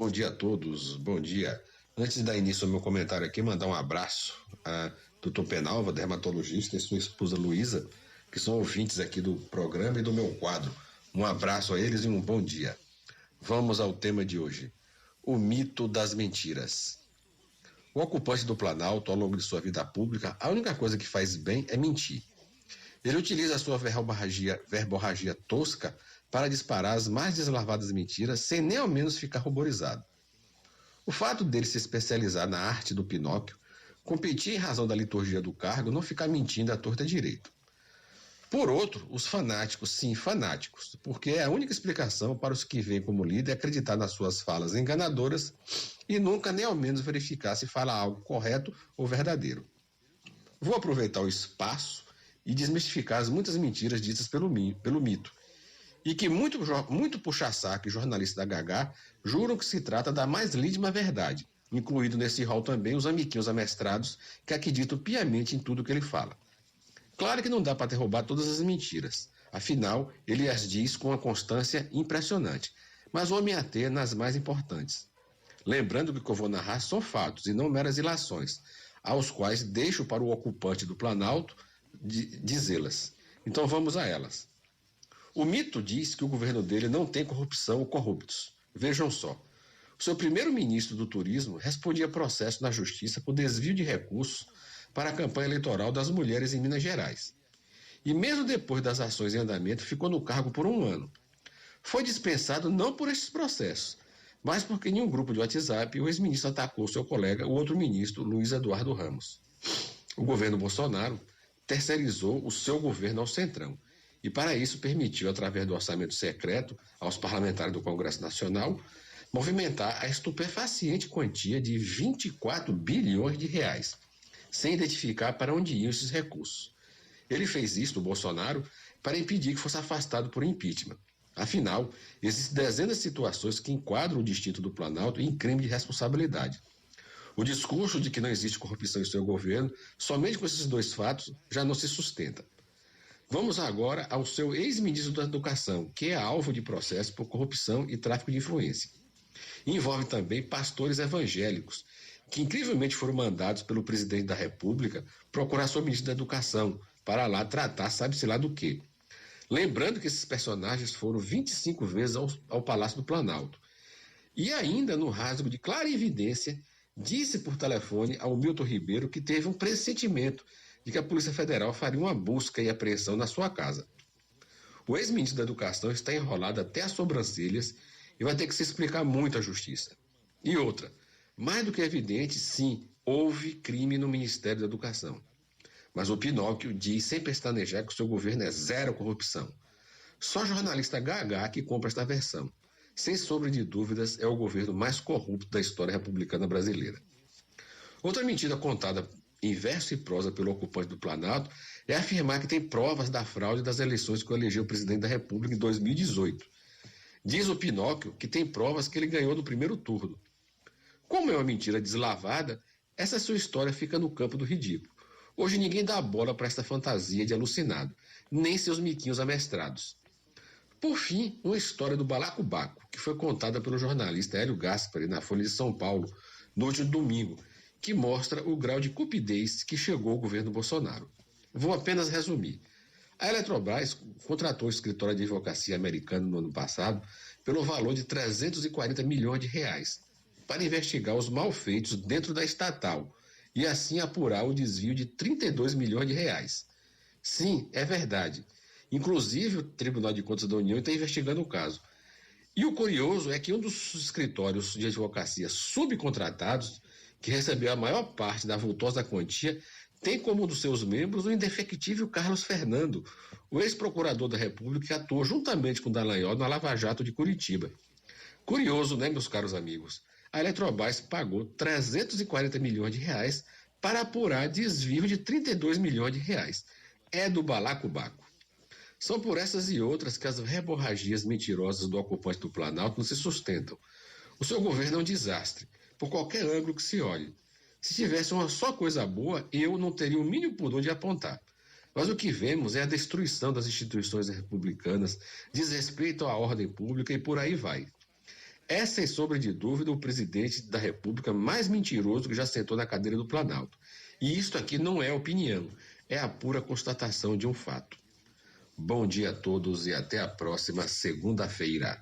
Bom dia a todos, bom dia. Antes de dar início ao meu comentário aqui, mandar um abraço a doutor Penalva, dermatologista, e sua esposa Luísa, que são ouvintes aqui do programa e do meu quadro. Um abraço a eles e um bom dia. Vamos ao tema de hoje: o mito das mentiras. O ocupante do Planalto, ao longo de sua vida pública, a única coisa que faz bem é mentir. Ele utiliza a sua verborragia tosca para disparar as mais deslarvadas mentiras sem nem ao menos ficar ruborizado. O fato dele se especializar na arte do Pinóquio, competir em razão da liturgia do cargo, não ficar mentindo à torta direito. Por outro, os fanáticos, sim, fanáticos, porque é a única explicação para os que veem como líder acreditar nas suas falas enganadoras e nunca nem ao menos verificar se fala algo correto ou verdadeiro. Vou aproveitar o espaço e desmistificar as muitas mentiras ditas pelo mito, e que muito puxa-saco e jornalistas da Gagá juram que se trata da mais lídima verdade, incluído nesse rol também os amiguinhos amestrados que acreditam piamente em tudo que ele fala. Claro que não dá para derrubar todas as mentiras, afinal, ele as diz com uma constância impressionante, mas vou me ater nas mais importantes. Lembrando que o que eu vou narrar são fatos e não meras ilações, aos quais deixo para o ocupante do Planalto dizê-las. Então vamos a elas. O mito diz que o governo dele não tem corrupção ou corruptos. Vejam só. O seu primeiro-ministro do turismo respondia a processo na justiça por desvio de recursos para a campanha eleitoral das mulheres em Minas Gerais. E mesmo depois das ações em andamento, ficou no cargo por 1 ano. Foi dispensado não por esses processos, mas porque em um grupo de WhatsApp o ex-ministro atacou seu colega, o outro ministro, Luiz Eduardo Ramos. O governo Bolsonaro terceirizou o seu governo ao Centrão e, para isso, permitiu, através do orçamento secreto aos parlamentares do Congresso Nacional, movimentar a estupefaciente quantia de 24 bilhões de reais, sem identificar para onde iam esses recursos. Ele fez isso, o Bolsonaro, para impedir que fosse afastado por impeachment. Afinal, existem dezenas de situações que enquadram o Distrito do Planalto em crime de responsabilidade. O discurso de que não existe corrupção em seu governo, somente com esses dois fatos, já não se sustenta. Vamos agora ao seu ex-ministro da Educação, que é alvo de processo por corrupção e tráfico de influência. Envolve também pastores evangélicos, que incrivelmente foram mandados pelo presidente da República procurar seu ministro da Educação, para lá tratar sabe-se lá do quê. Lembrando que esses personagens foram 25 vezes ao Palácio do Planalto. E ainda, no rasgo de clara evidência, disse por telefone ao Milton Ribeiro que teve um pressentimento de que a Polícia Federal faria uma busca e apreensão na sua casa. O ex-ministro da Educação está enrolado até as sobrancelhas e vai ter que se explicar muito à Justiça. E outra, mais do que evidente, sim, houve crime no Ministério da Educação. Mas o Pinóquio diz sem pestanejar que o seu governo é zero corrupção. Só jornalista Gagá que compra esta versão. Sem sombra de dúvidas, é o governo mais corrupto da história republicana brasileira. Outra mentira contada em verso e prosa pelo ocupante do Planalto é afirmar que tem provas da fraude das eleições que elegeu o presidente da República em 2018. Diz o Pinóquio que tem provas que ele ganhou no primeiro turno. Como é uma mentira deslavada, essa sua história fica no campo do ridículo. Hoje ninguém dá bola para essa fantasia de alucinado, nem seus miquinhos amestrados. Por fim, uma história do balacobaco, que foi contada pelo jornalista Hélio Gaspari na Folha de São Paulo, no último domingo, que mostra o grau de cupidez que chegou ao governo Bolsonaro. Vou apenas resumir. A Eletrobras contratou o escritório de advocacia americano no ano passado pelo valor de 340 milhões de reais para investigar os malfeitos dentro da estatal e assim apurar o desvio de 32 milhões de reais. Sim, é verdade. Inclusive, o Tribunal de Contas da União está investigando o caso. E o curioso é que um dos escritórios de advocacia subcontratados, que recebeu a maior parte da vultosa quantia, tem como um dos seus membros o indefectível Carlos Fernando, o ex-procurador da República que atuou juntamente com Dallagnol na Lava Jato de Curitiba. Curioso, né, meus caros amigos? A Eletrobras pagou 340 milhões de reais para apurar desvio de 32 milhões de reais. É do balacobaco. São por essas e outras que as verborragias mentirosas do ocupante do Planalto não se sustentam. O seu governo é um desastre, por qualquer ângulo que se olhe. Se tivesse uma só coisa boa, eu não teria o mínimo pudor de apontar. Mas o que vemos é a destruição das instituições republicanas, desrespeito à ordem pública e por aí vai. É, sem sombra de dúvida, o presidente da República mais mentiroso que já sentou na cadeira do Planalto. E isto aqui não é opinião, é a pura constatação de um fato. Bom dia a todos e até a próxima segunda-feira.